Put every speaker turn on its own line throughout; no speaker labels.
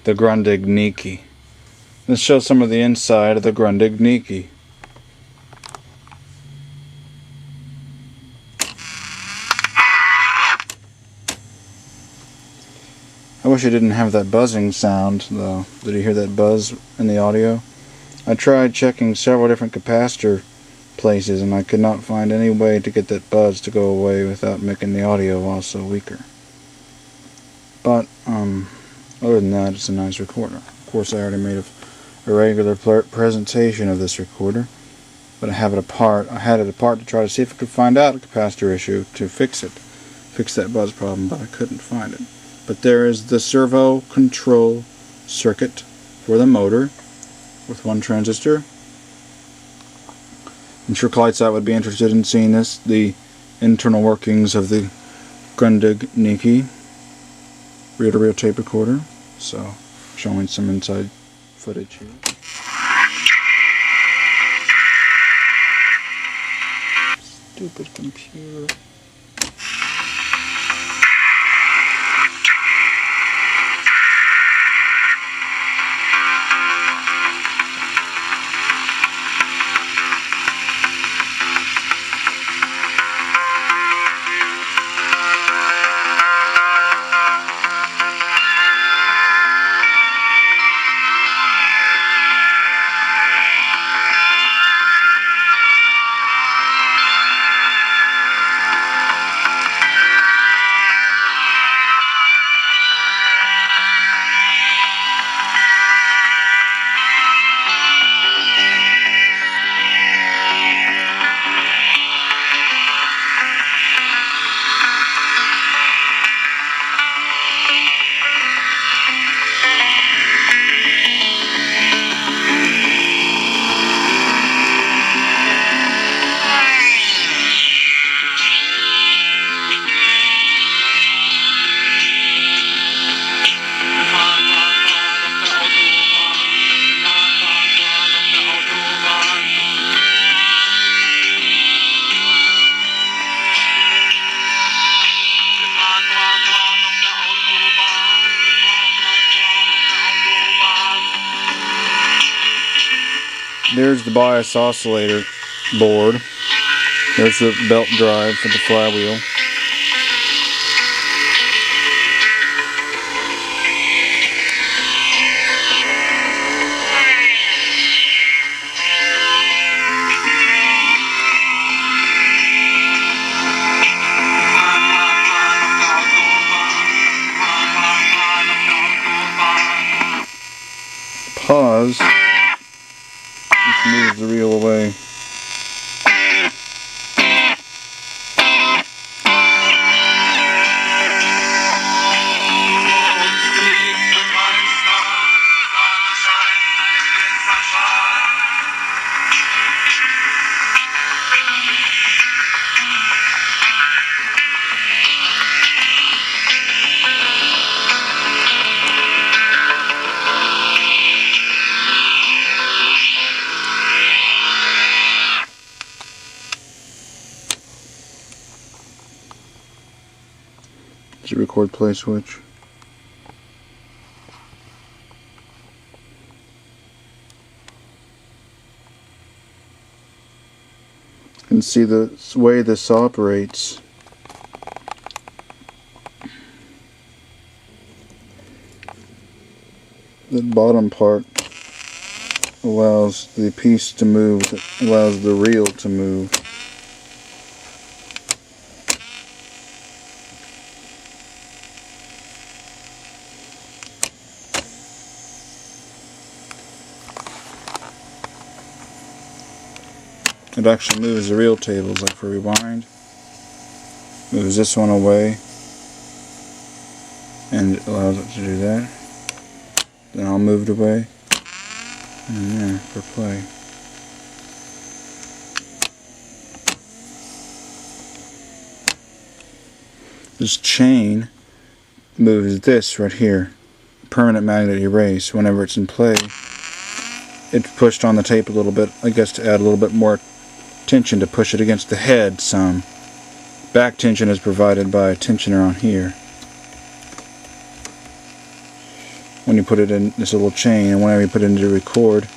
the Grundig Niki. Let's show some of the inside of the Grundig Niki. I wish it didn't have that buzzing sound though. Did you hear that buzz in the audio? I tried checking several different capacitor places and I could not find any way to get that buzz to go away without making the audio also weaker. But other than that, it's a nice recorder. Of course, I already made a regular presentation of this recorder, but I have it apart. I had it apart to try to see if I could find out a capacitor issue to fix that buzz problem, but I couldn't find it. But there is the servo control circuit for the motor with one transistor. I'm sure Kleitzat would be interested in seeing this, the internal workings of the Grundig Niki reel-to-reel tape recorder. So, showing some inside footage here. Stupid computer. There's the bias oscillator board. There's the belt drive for the flywheel. Pause. Just moves the reel away. Is it record play switch? You can see the way this operates. The bottom part allows the piece to move, allows the reel to move. It actually moves the reel tables, like for rewind. Moves this one away, and it allows it to do that. Then I'll move it away, and there for play. This chain moves this right here, permanent magnet erase. Whenever it's in play, it's pushed on the tape a little bit, I guess, to add a little bit more tension to push it against the head some. Back tension is provided by a tensioner on here. when you put it in this little chain, and whenever you put it into record,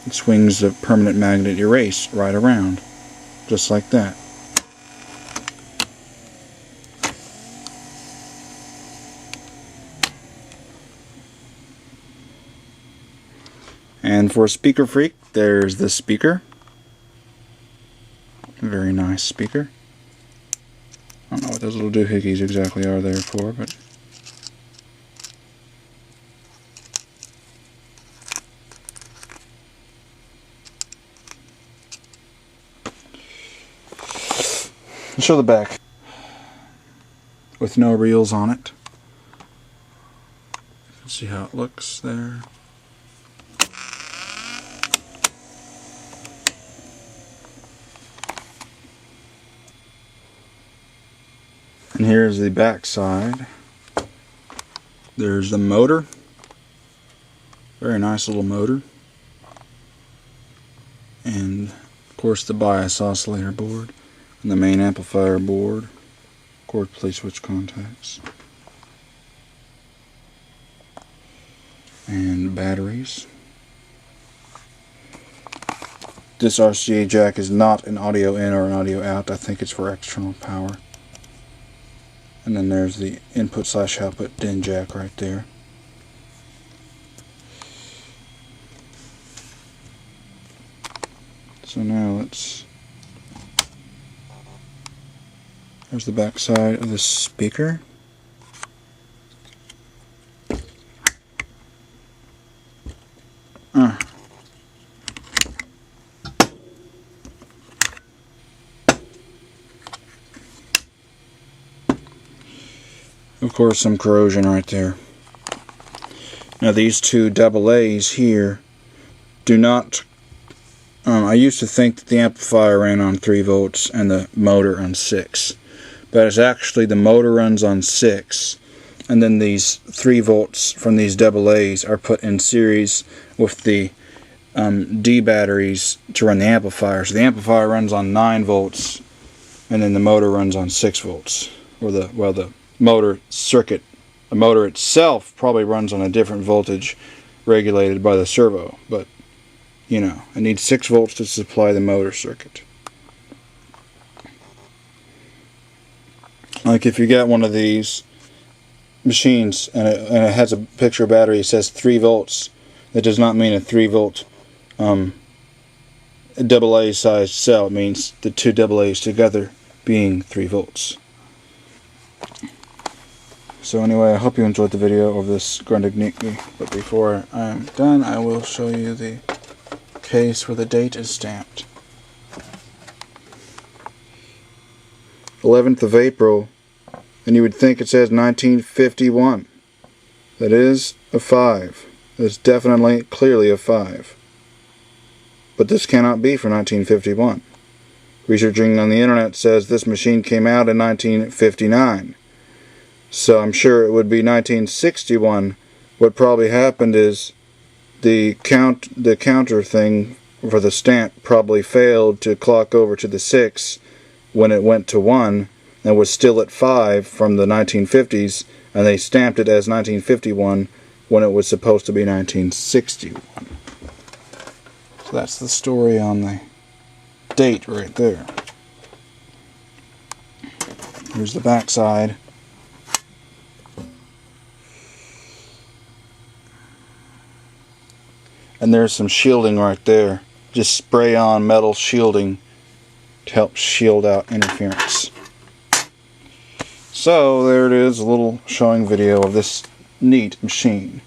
it swings the permanent magnet erase right around, just like that. And for a speaker freak, there's the speaker. A very nice speaker. I don't know what those little doohickeys exactly are there for, but I'll show the back with no reels on it. You can see how it looks there. And here's the back side. There's the motor. Very nice little motor. And of course the bias oscillator board. And the main amplifier board. Cord play switch contacts. And batteries. This RCA jack is not an audio in or an audio out. I think it's for external power. And then there's the input/output DIN jack right there. So now there's the back side of the speaker. Of course, some corrosion right there. Now these two AA's here do not... I used to think that the amplifier ran on 3 volts and the motor on 6. But it's actually the motor runs on 6. And then these 3 volts from these AA's are put in series with the D batteries to run the amplifier. So the amplifier runs on 9 volts and then the motor runs on 6 volts. Or the motor circuit, the motor itself probably runs on a different voltage regulated by the servo, but you know, it needs 6 volts to supply the motor circuit. Like if you got one of these machines and it has a picture battery, it says 3 volts, that does not mean a 3 volt AA sized cell. It means the two AA's together being 3 volts. So anyway, I hope you enjoyed the video of this Grundig Niki, but before I am done, I will show you the case where the date is stamped. 11th of April, and you would think it says 1951. That is a 5. That's definitely, clearly a 5. But this cannot be for 1951. Researching on the internet says this machine came out in 1959. So I'm sure it would be 1961. What probably happened is the counter thing for the stamp probably failed to clock over to the 6 when it went to 1 and was still at 5 from the 1950s, and they stamped it as 1951 when it was supposed to be 1961. So that's the story on the date right there. Here's the back side. And there's some shielding right there. Just spray on metal shielding to help shield out interference. So there it is, a little showing video of this neat machine.